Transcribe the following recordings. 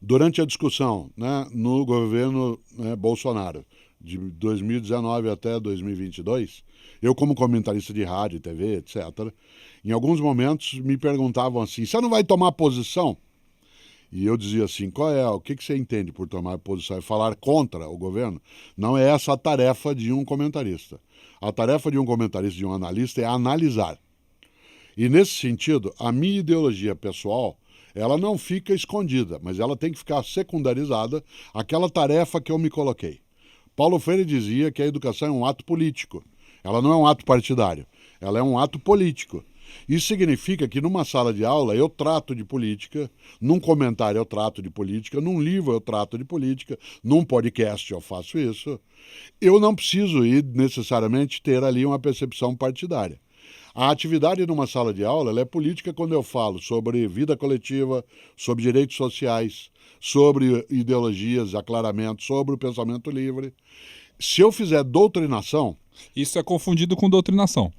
Durante a discussão, né, no governo, né, Bolsonaro, de 2019 até 2022, eu como comentarista de rádio, TV, etc., em alguns momentos me perguntavam assim, você não vai tomar posição? E eu dizia assim, o que você entende por tomar posição? É falar contra o governo? Não é essa a tarefa de um comentarista. A tarefa de um comentarista, de um analista, é analisar. E nesse sentido, a minha ideologia pessoal, ela não fica escondida, mas ela tem que ficar secundarizada àquela tarefa que eu me coloquei. Paulo Freire dizia que a educação é um ato político. Ela não é um ato partidário, ela é um ato político. Isso significa que numa sala de aula eu trato de política, num comentário eu trato de política, num livro eu trato de política, num podcast eu faço isso. Eu não preciso ir necessariamente ter ali uma percepção partidária. A atividade numa sala de aula ela é política quando eu falo sobre vida coletiva, sobre direitos sociais, sobre ideologias, aclaramento, sobre o pensamento livre. Se eu fizer doutrinação... Isso é confundido com doutrinação.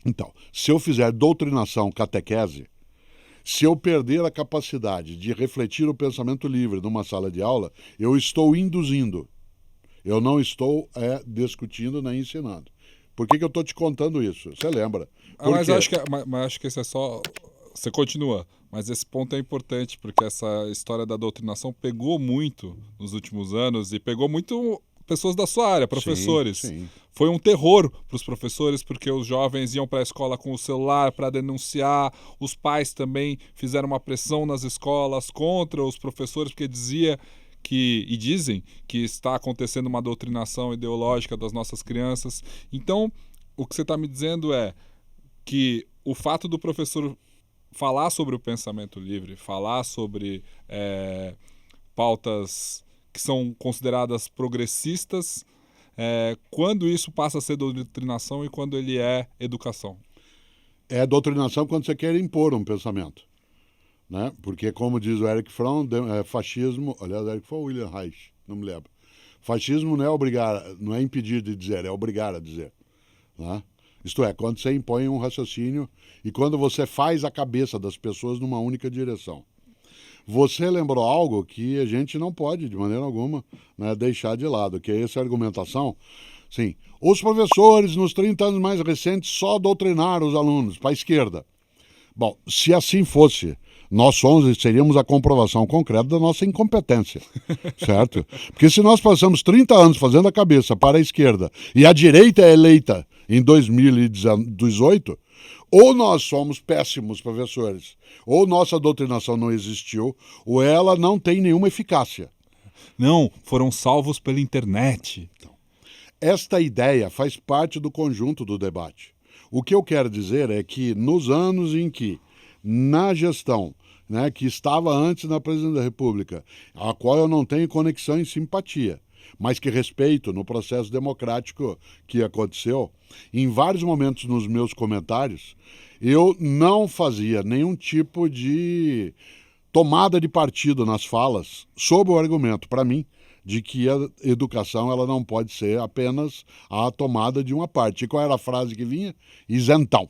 Então, se eu fizer doutrinação, catequese, se eu perder a capacidade de refletir o pensamento livre numa sala de aula, eu estou induzindo. Eu não estou discutindo nem ensinando. Por que eu estou te contando isso? Você lembra? Mas acho que esse é só... Você continua, mas esse ponto é importante, porque essa história da doutrinação pegou muito nos últimos anos e pegou muito pessoas da sua área, professores. Sim, sim. Foi um terror para os professores, porque os jovens iam para a escola com o celular para denunciar, os pais também fizeram uma pressão nas escolas contra os professores, porque dizem que está acontecendo uma doutrinação ideológica das nossas crianças. Então, o que você está me dizendo é que o fato do professor falar sobre o pensamento livre, falar sobre pautas que são consideradas progressistas, quando isso passa a ser doutrinação e quando ele é educação? É doutrinação quando você quer impor um pensamento. Né? Porque, como diz o Erich Fromm, fascismo... Aliás, Erich Fromm ou William Reich, não me lembro. Fascismo não é obrigar, não é impedir de dizer, é obrigar a dizer. Né? Isto é, quando você impõe um raciocínio e quando você faz a cabeça das pessoas numa única direção. Você lembrou algo que a gente não pode, de maneira alguma, né, deixar de lado, que é essa argumentação. Sim, os professores, nos 30 anos mais recentes, só doutrinaram os alunos para a esquerda. Bom, se assim fosse, nós seríamos a comprovação concreta da nossa incompetência, certo? Porque se nós passamos 30 anos fazendo a cabeça para a esquerda e a direita é eleita em 2018, ou nós somos péssimos professores, ou nossa doutrinação não existiu, ou ela não tem nenhuma eficácia. Não, foram salvos pela internet. Então, esta ideia faz parte do conjunto do debate. O que eu quero dizer é que nos anos em que, na gestão, né, que estava antes na presidência da República, a qual eu não tenho conexão e simpatia, mas que respeito no processo democrático que aconteceu, em vários momentos nos meus comentários, eu não fazia nenhum tipo de tomada de partido nas falas sob o argumento, para mim, de que a educação ela não pode ser apenas a tomada de uma parte. E qual era a frase que vinha? Isentão.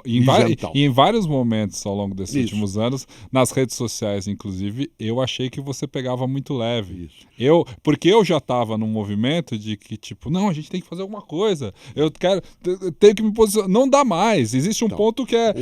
Em vários momentos ao longo desses últimos anos, nas redes sociais, inclusive, eu achei que você pegava muito leve. Porque eu já estava num movimento de que, tipo, não, a gente tem que fazer alguma coisa. Eu tenho que me posicionar. Não dá mais. Existe um ponto que é,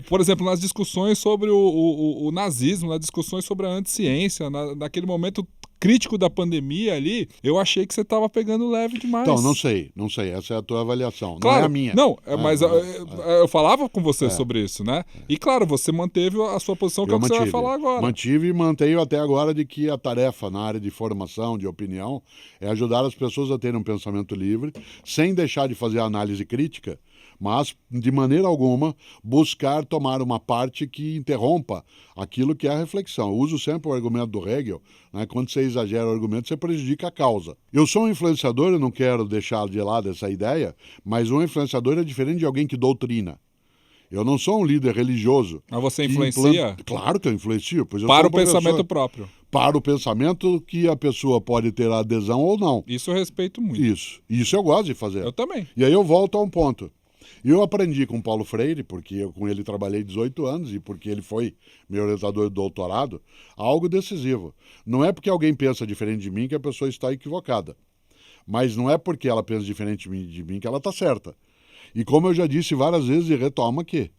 por exemplo, nas discussões sobre o nazismo, nas discussões sobre a anticiência, naquele momento crítico da pandemia ali, eu achei que você estava pegando leve demais. Então, não sei. Essa é a tua avaliação, claro, não é a minha. Não, mas eu falava com você sobre isso, né? E claro, você manteve a sua posição, que é o que você vai falar agora. Mantive e mantenho até agora de que a tarefa na área de formação, de opinião, é ajudar as pessoas a terem um pensamento livre, sem deixar de fazer análise crítica, mas, de maneira alguma, buscar tomar uma parte que interrompa aquilo que é a reflexão. Eu uso sempre o argumento do Hegel, né? Quando você exagera o argumento, você prejudica a causa. Eu sou um influenciador, eu não quero deixar de lado essa ideia, mas um influenciador é diferente de alguém que doutrina. Eu não sou um líder religioso. Mas você influencia? Claro que eu influencio. Pois eu para sou o pensamento próprio. Para o pensamento que a pessoa pode ter adesão ou não. Isso eu respeito muito. Isso eu gosto de fazer. Eu também. E aí eu volto a um ponto. E eu aprendi com Paulo Freire, porque eu com ele trabalhei 18 anos e porque ele foi meu orientador de doutorado, algo decisivo. Não é porque alguém pensa diferente de mim que a pessoa está equivocada. Mas não é porque ela pensa diferente de mim que ela está certa. E como eu já disse várias vezes e retomo aqui,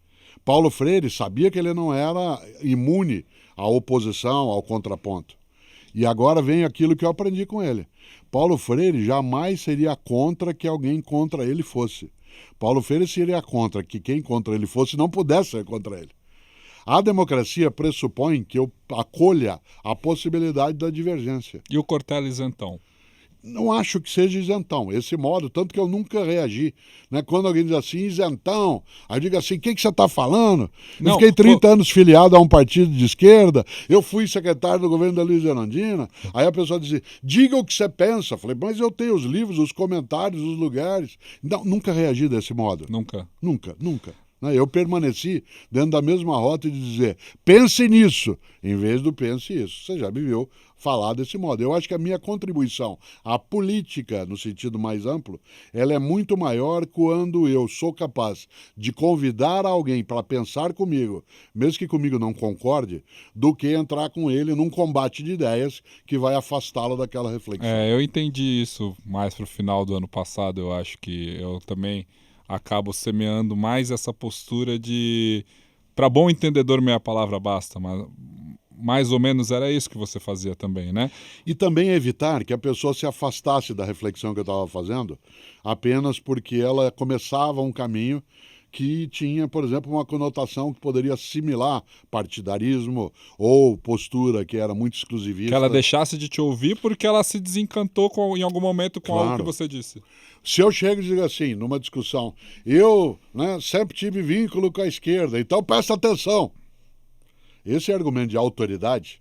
Paulo Freire sabia que ele não era imune à oposição, ao contraponto. E agora vem aquilo que eu aprendi com ele. Paulo Freire jamais seria contra que alguém contra ele fosse. Paulo Freire seria contra que quem contra ele fosse não pudesse ser contra ele. A democracia pressupõe que eu acolha a possibilidade da divergência. E o Cortella isentão? Não acho que seja isentão, esse modo, tanto que eu nunca reagi. Né? Quando alguém diz assim, isentão, aí eu digo assim, o que você está falando? Eu fiquei 30 anos filiado a um partido de esquerda, eu fui secretário do governo da Luiz Erundina, aí a pessoa dizia, diga o que você pensa. Eu falei, mas eu tenho os livros, os comentários, os lugares. Não, nunca reagi desse modo. Nunca? Nunca. Eu permaneci dentro da mesma rota de dizer, pense nisso, em vez do pense isso. Você já me viu falar desse modo. Eu acho que a minha contribuição à política, no sentido mais amplo, ela é muito maior quando eu sou capaz de convidar alguém para pensar comigo, mesmo que comigo não concorde, do que entrar com ele num combate de ideias que vai afastá-lo daquela reflexão. Eu entendi isso mais para o final do ano passado. Eu acho que eu também acabo semeando mais essa postura de, para bom entendedor meia palavra basta, mas mais ou menos era isso que você fazia também, né? E também evitar que a pessoa se afastasse da reflexão que eu estava fazendo apenas porque ela começava um caminho que tinha, por exemplo, uma conotação que poderia assimilar partidarismo ou postura que era muito exclusivista. Que ela deixasse de te ouvir porque ela se desencantou em algum momento com algo que você disse. Se eu chego e digo assim, numa discussão, eu sempre tive vínculo com a esquerda, então presta atenção. Esse argumento de autoridade,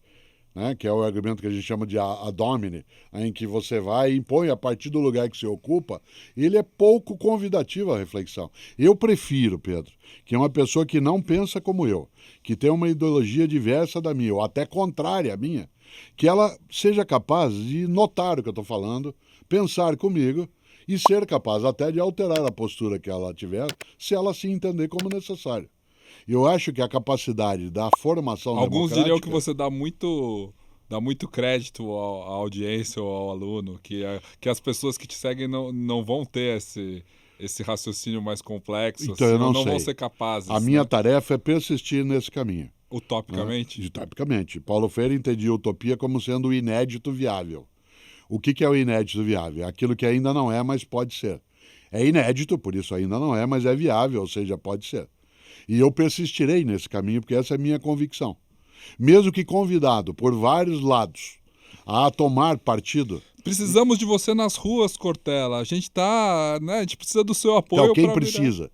que é o argumento que a gente chama de ad hominem, em que você vai e impõe a partir do lugar que você ocupa, ele é pouco convidativo à reflexão. Eu prefiro, Pedro, que uma pessoa que não pensa como eu, que tem uma ideologia diversa da minha, ou até contrária à minha, que ela seja capaz de notar o que eu estou falando, pensar comigo e ser capaz até de alterar a postura que ela tiver, se ela se entender como necessário. Eu acho que a capacidade da formação democrática... Alguns diriam que você dá muito crédito à audiência ou ao aluno, que as pessoas que te seguem não vão ter esse raciocínio mais complexo, então, eu não vão ser capazes. A minha tarefa é persistir nesse caminho. Utopicamente? Utopicamente. Paulo Freire entendia a utopia como sendo o inédito viável. O que é o inédito viável? É aquilo que ainda não é, mas pode ser. É inédito, por isso ainda não é, mas é viável, ou seja, pode ser. E eu persistirei nesse caminho, porque essa é a minha convicção. Mesmo que convidado por vários lados a tomar partido... Precisamos de você nas ruas, Cortella. A gente a gente precisa do seu apoio. Então, quem precisa?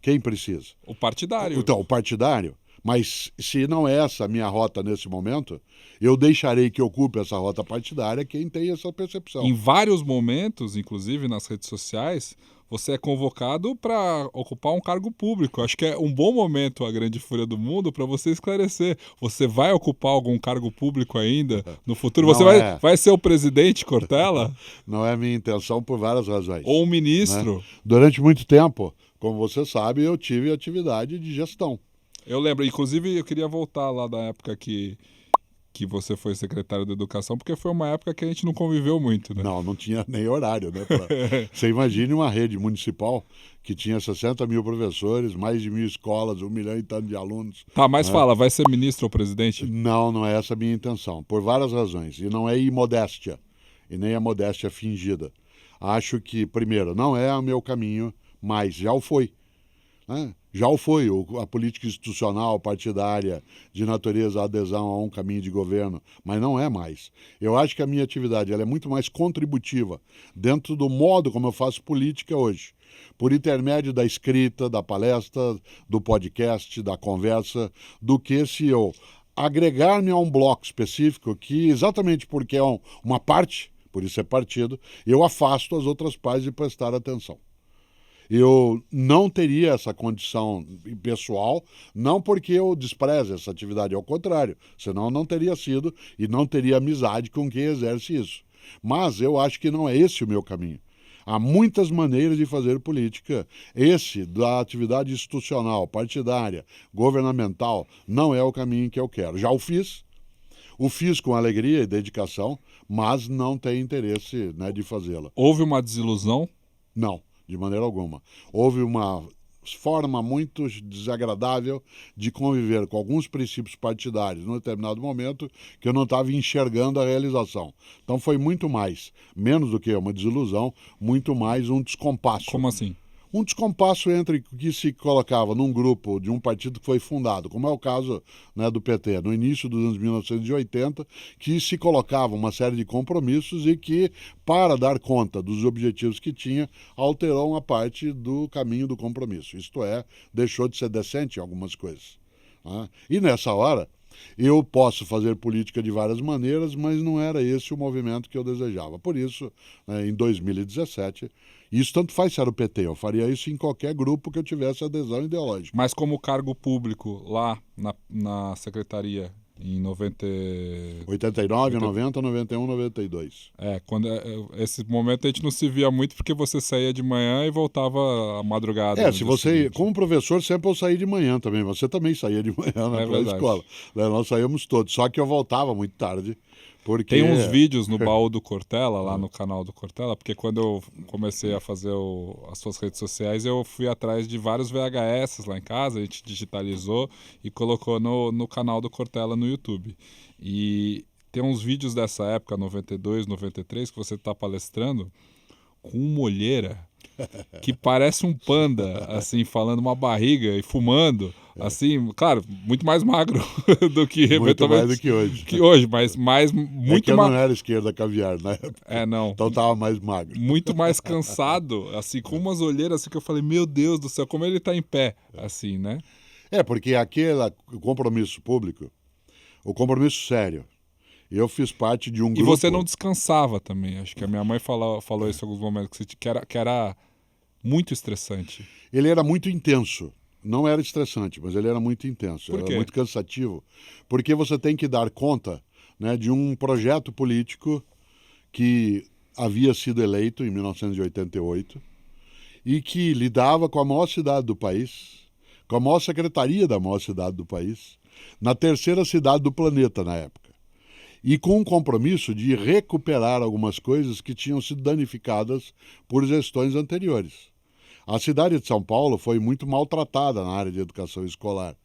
Quem precisa? O partidário. Então, o partidário. Mas se não é essa a minha rota nesse momento, eu deixarei que ocupe essa rota partidária quem tem essa percepção. Em vários momentos, inclusive nas redes sociais, você é convocado para ocupar um cargo público. Acho que é um bom momento, a grande fúria do mundo, para você esclarecer. Você vai ocupar algum cargo público ainda no futuro? Você vai ser o presidente, Cortella? Não é a minha intenção por várias razões. Ou um ministro? Durante muito tempo, como você sabe, eu tive atividade de gestão. Eu lembro, inclusive eu queria voltar lá da época que você foi secretário da Educação, porque foi uma época que a gente não conviveu muito, né? Não tinha nem horário, né? Você imagine uma rede municipal que tinha 60 mil professores, mais de 1.000 escolas, 1 milhão e tanto de alunos. Tá, mas fala, vai ser ministro ou presidente? Não é essa a minha intenção, por várias razões. E não é imodéstia, e nem a modéstia fingida. Acho que, primeiro, não é o meu caminho, mas já o foi. Já o foi, a política institucional, partidária, de natureza, adesão a um caminho de governo, mas não é mais. Eu acho que a minha atividade ela é muito mais contributiva dentro do modo como eu faço política hoje, por intermédio da escrita, da palestra, do podcast, da conversa, do que se eu agregar-me a um bloco específico que, exatamente porque é uma parte, por isso é partido, eu afasto as outras partes de prestar atenção. Eu não teria essa condição pessoal, não porque eu despreze essa atividade, ao contrário, senão eu não teria sido e não teria amizade com quem exerce isso. Mas eu acho que não é esse o meu caminho. Há muitas maneiras de fazer política. Esse, da atividade institucional, partidária, governamental, não é o caminho que eu quero. Já o fiz com alegria e dedicação, mas não tenho interesse, né, de fazê-la. Houve uma desilusão? Não, de maneira alguma. Houve uma forma muito desagradável de conviver com alguns princípios partidários num determinado momento que eu não estava enxergando a realização. Então foi muito mais, menos do que uma desilusão, muito mais um descompasso. Como assim? Um descompasso entre o que se colocava num grupo de um partido que foi fundado, como é o caso, né, do PT, no início dos anos 1980, que se colocava uma série de compromissos e que, para dar conta dos objetivos que tinha, alterou uma parte do caminho do compromisso. Isto é, deixou de ser decente em algumas coisas. Né? E nessa hora, eu posso fazer política de várias maneiras, mas não era esse o movimento que eu desejava. Por isso, né, em 2017, isso tanto faz se era o PT, eu faria isso em qualquer grupo que eu tivesse adesão ideológica. Mas como cargo público lá na secretaria, em 89, 90, 91, 92. Esse momento a gente não se via muito porque você saía de manhã e voltava à madrugada. Se você, como professor, sempre eu saí de manhã também. Você também saía de manhã na escola. Nós saímos todos, só que eu voltava muito tarde. Porque... Tem uns vídeos no baú do Cortella, lá no canal do Cortella, porque quando eu comecei a fazer as suas redes sociais, eu fui atrás de vários VHS lá em casa, a gente digitalizou e colocou no canal do Cortella no YouTube. E tem uns vídeos dessa época, 92, 93, que você está palestrando com uma olheira que parece um panda, assim, falando uma barriga e fumando, assim, claro, muito mais magro do que muito mais do que hoje. Mas muito eu mais. Não era esquerda caviar, né? Não. Então tava mais magro. Muito mais cansado, assim, com umas olheiras assim que eu falei, meu Deus do céu, como ele tá em pé, assim, né? Porque aquele compromisso público, o compromisso sério. Eu fiz parte de um grupo... E você não descansava também. Acho que a minha mãe falou isso em alguns momentos, que era muito estressante. Ele era muito intenso. Não era estressante, mas ele era muito intenso. Por quê? Era muito cansativo. Porque você tem que dar conta, né, de um projeto político que havia sido eleito em 1988 e que lidava com a maior cidade do país, com a maior secretaria da maior cidade do país, na terceira cidade do planeta na época. E com um compromisso de recuperar algumas coisas que tinham sido danificadas por gestões anteriores. A cidade de São Paulo foi muito maltratada na área de educação escolar.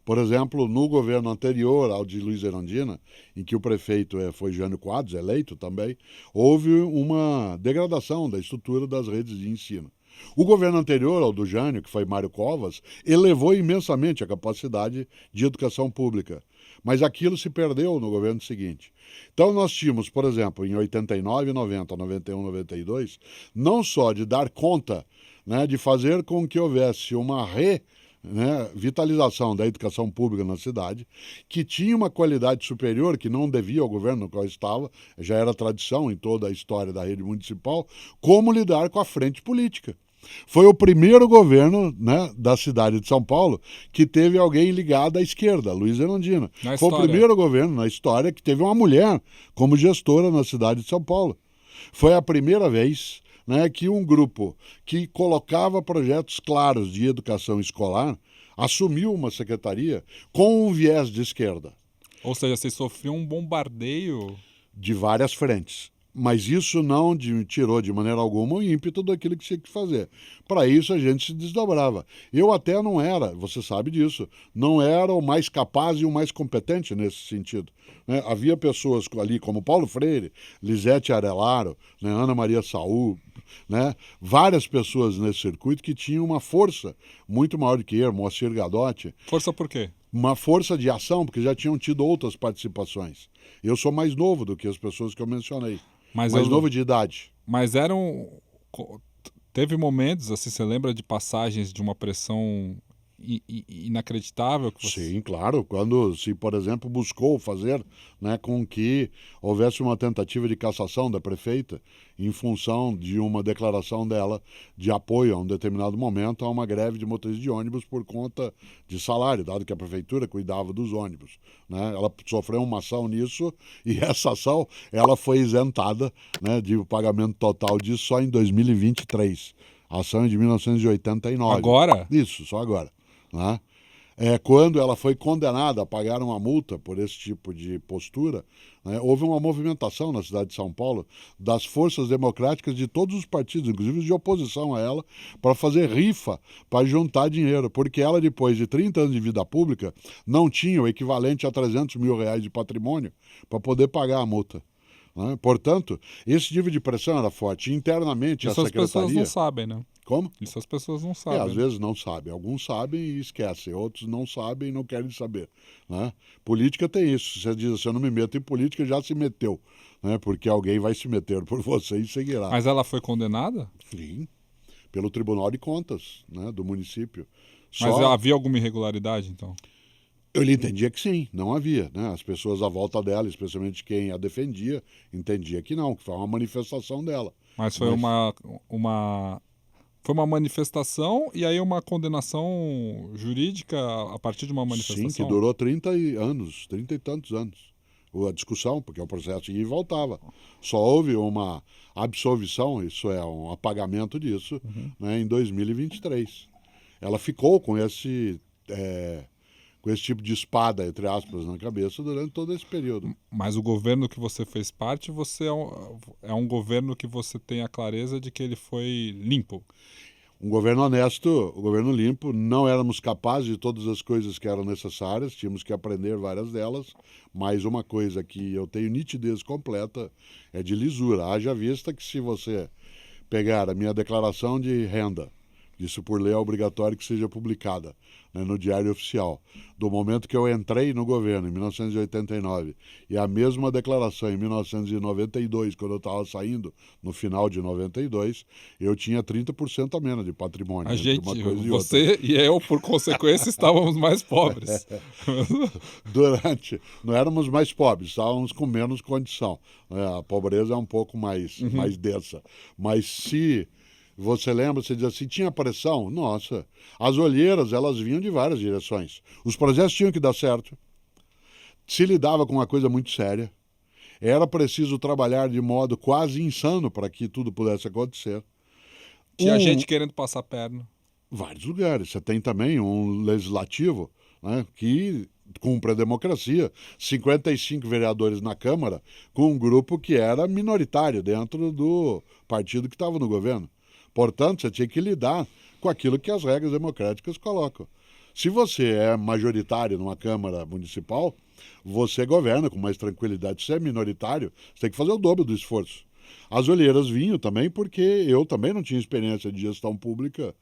Por exemplo, no governo anterior ao de Luiz Erundina, em que o prefeito foi Jânio Quadros, eleito também, houve uma degradação da estrutura das redes de ensino. O governo anterior ao do Jânio, que foi Mário Covas, elevou imensamente a capacidade de educação pública. Mas aquilo se perdeu no governo seguinte. Então nós tínhamos, por exemplo, em 89, 90, 91, 92, não só de dar conta, né, de fazer com que houvesse uma vitalização da educação pública na cidade, que tinha uma qualidade superior, que não devia ao governo no qual estava, já era tradição em toda a história da rede municipal, como lidar com a frente política. Foi o primeiro governo, né, da cidade de São Paulo que teve alguém ligado à esquerda, Luiz Erundina. Foi o primeiro governo na história que teve uma mulher como gestora na cidade de São Paulo. Foi a primeira vez, né, que um grupo que colocava projetos claros de educação escolar assumiu uma secretaria com um viés de esquerda. Ou seja, você sofreu um bombardeio... De várias frentes. Mas isso não tirou de maneira alguma o ímpeto daquilo que tinha que fazer. Para isso a gente se desdobrava. Eu até não era, você sabe disso, não era o mais capaz e o mais competente nesse sentido. Né? Havia pessoas ali como Paulo Freire, Lisete Arelaro, né, Ana Maria Saul, né, várias pessoas nesse circuito que tinham uma força muito maior do que eu, Moacir Gadotti. Força por quê? Uma força de ação, porque já tinham tido outras participações. Eu sou mais novo do que as pessoas que eu mencionei. Mais novo de idade. Mas teve momentos, assim, você lembra de passagens de uma pressão inacreditável? Que você... Sim, claro. Quando se, por exemplo, buscou fazer, né, com que houvesse uma tentativa de cassação da prefeita em função de uma declaração dela de apoio a um determinado momento a uma greve de motoristas de ônibus por conta de salário, dado que a prefeitura cuidava dos ônibus, né? Ela sofreu uma ação nisso e essa ação ela foi isentada, né, de pagamento total disso só em 2023. A ação é de 1989. Agora? Isso, só agora. Né? Quando ela foi condenada a pagar uma multa por esse tipo de postura, né, houve uma movimentação na cidade de São Paulo das forças democráticas de todos os partidos, inclusive de oposição a ela, para fazer rifa, para juntar dinheiro, porque ela, depois de 30 anos de vida pública, não tinha o equivalente a 300 mil reais de patrimônio para poder pagar a multa. Né? Portanto, esse nível de pressão era forte. Internamente, a secretaria... Essas pessoas não sabem, né? Como? Isso as pessoas não sabem. Às vezes não sabem. Alguns sabem e esquecem. Outros não sabem e não querem saber. Né? Política tem isso. Você diz assim, eu não me meto em política, já se meteu. Né? Porque alguém vai se meter por você e seguirá. Mas ela foi condenada? Sim. Pelo Tribunal de Contas, né, do município. Mas havia alguma irregularidade, então? Eu lhe entendia que sim, não havia. Né? As pessoas à volta dela, especialmente quem a defendia, entendia que não, que foi uma manifestação dela. Mas foi foi uma manifestação e aí uma condenação jurídica a partir de uma manifestação? Sim, que durou 30 anos, 30 e tantos anos. A discussão, porque o processo ia e voltava. Só houve uma absolvição, isso é, um apagamento disso, né, em 2023. Ela ficou com esse tipo de espada, entre aspas, na cabeça durante todo esse período. Mas o governo que você fez parte, você é um governo que você tem a clareza de que ele foi limpo? Um governo honesto, um governo limpo, não éramos capazes de todas as coisas que eram necessárias, tínhamos que aprender várias delas, mas uma coisa que eu tenho nitidez completa é de lisura. Haja vista que se você pegar a minha declaração de renda, isso por lei é obrigatório que seja publicada, né, no Diário Oficial. Do momento que eu entrei no governo, em 1989, e a mesma declaração em 1992, quando eu estava saindo, no final de 92, eu tinha 30% a menos de patrimônio. A gente, você e eu, por consequência, estávamos mais pobres. Não éramos mais pobres, estávamos com menos condição. A pobreza é um pouco mais densa. Mas se... Você lembra, você diz assim, tinha pressão? Nossa, as olheiras, elas vinham de várias direções. Os projetos tinham que dar certo. Se lidava com uma coisa muito séria. Era preciso trabalhar de modo quase insano para que tudo pudesse acontecer. Tinha gente querendo passar perna. Vários lugares. Você tem também um legislativo, né, que cumpre a democracia. 55 vereadores na Câmara, com um grupo que era minoritário dentro do partido que estava no governo. Portanto, você tinha que lidar com aquilo que as regras democráticas colocam. Se você é majoritário numa Câmara Municipal, você governa com mais tranquilidade. Se é minoritário, você tem que fazer o dobro do esforço. As olheiras vinham também porque eu também não tinha experiência de gestão pública,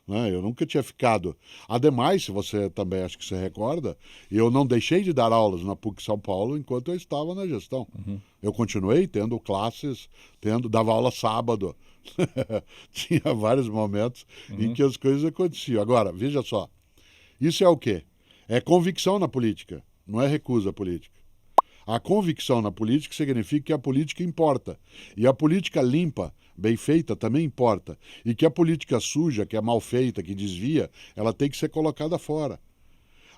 né? Eu nunca tinha ficado. Ademais, se você também acho que se recorda, eu não deixei de dar aulas na PUC São Paulo enquanto eu estava na gestão. Eu continuei tendo classes, dava aula sábado. Tinha vários momentos em que as coisas aconteciam. Agora, veja só, isso é o quê? É convicção na política, não é recusa política. A convicção na política significa que a política importa. E a política limpa, bem feita, também importa. E que a política suja, que é mal feita, que desvia, ela tem que ser colocada fora.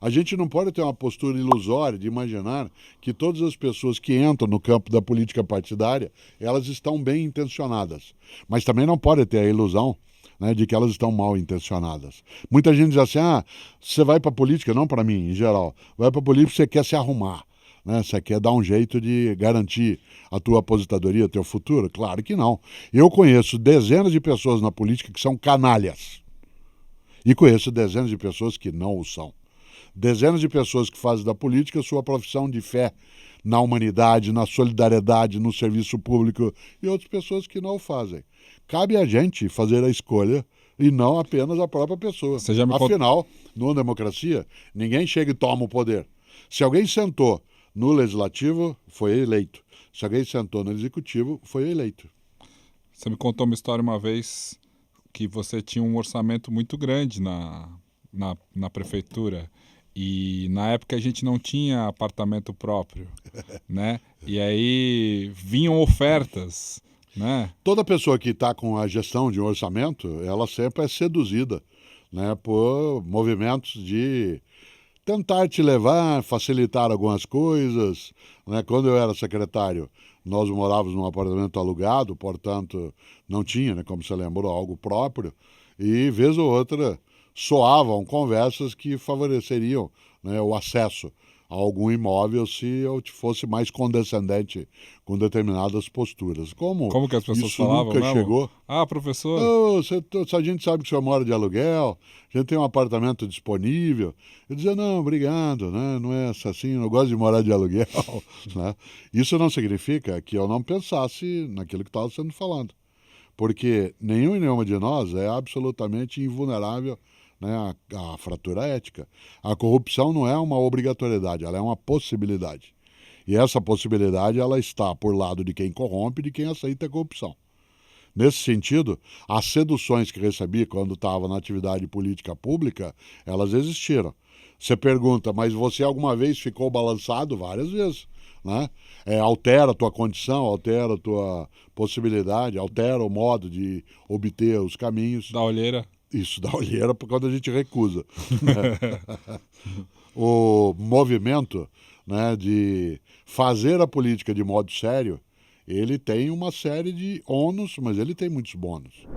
A gente não pode ter uma postura ilusória de imaginar que todas as pessoas que entram no campo da política partidária, elas estão bem intencionadas. Mas também não pode ter a ilusão, né, de que elas estão mal intencionadas. Muita gente diz assim, você vai para a política, não para mim, em geral, vai para a política porque você quer se arrumar. Né? Você quer dar um jeito de garantir a tua aposentadoria, teu futuro? Claro que não. Eu conheço dezenas de pessoas na política que são canalhas. E conheço dezenas de pessoas que não o são. Dezenas de pessoas que fazem da política sua profissão de fé na humanidade, na solidariedade, no serviço público, e outras pessoas que não o fazem. Cabe a gente fazer a escolha e não apenas a própria pessoa. Afinal, numa democracia, ninguém chega e toma o poder. Se alguém sentou no legislativo, foi eleito. Se alguém sentou no executivo, foi eleito. Você me contou uma história uma vez que você tinha um orçamento muito grande na prefeitura, e na época a gente não tinha apartamento próprio, né? E aí vinham ofertas, né? Toda pessoa que está com a gestão de um orçamento, ela sempre é seduzida, né, por movimentos de tentar te levar, facilitar algumas coisas, né? Quando eu era secretário, nós morávamos num apartamento alugado, portanto, não tinha, né, como você lembrou, algo próprio, e vez ou outra soavam conversas que favoreceriam, né, o acesso a algum imóvel se eu fosse mais condescendente com determinadas posturas. Como que as pessoas isso falavam nunca mesmo? chegou... Ah, professor... Oh, a gente sabe que o senhor mora de aluguel, a gente tem um apartamento disponível. Eu dizia, não, obrigado, né? Não é assim, eu não gosto de morar de aluguel. Né? Isso não significa que eu não pensasse naquilo que estava sendo falado. Porque nenhum e nenhuma de nós é absolutamente invulnerável, né, à fratura ética. A corrupção não é uma obrigatoriedade, ela é uma possibilidade. E essa possibilidade ela está por lado de quem corrompe e de quem aceita a corrupção. Nesse sentido, as seduções que recebi quando estava na atividade política pública, elas existiram. Você pergunta, mas você alguma vez ficou balançado? Várias vezes. Né? Altera a tua condição, altera a tua possibilidade, altera o modo de obter os caminhos. Da olheira. Isso, da olheira, por causa a gente recusa. O movimento, né, de fazer a política de modo sério, ele tem uma série de ônus, mas ele tem muitos bônus.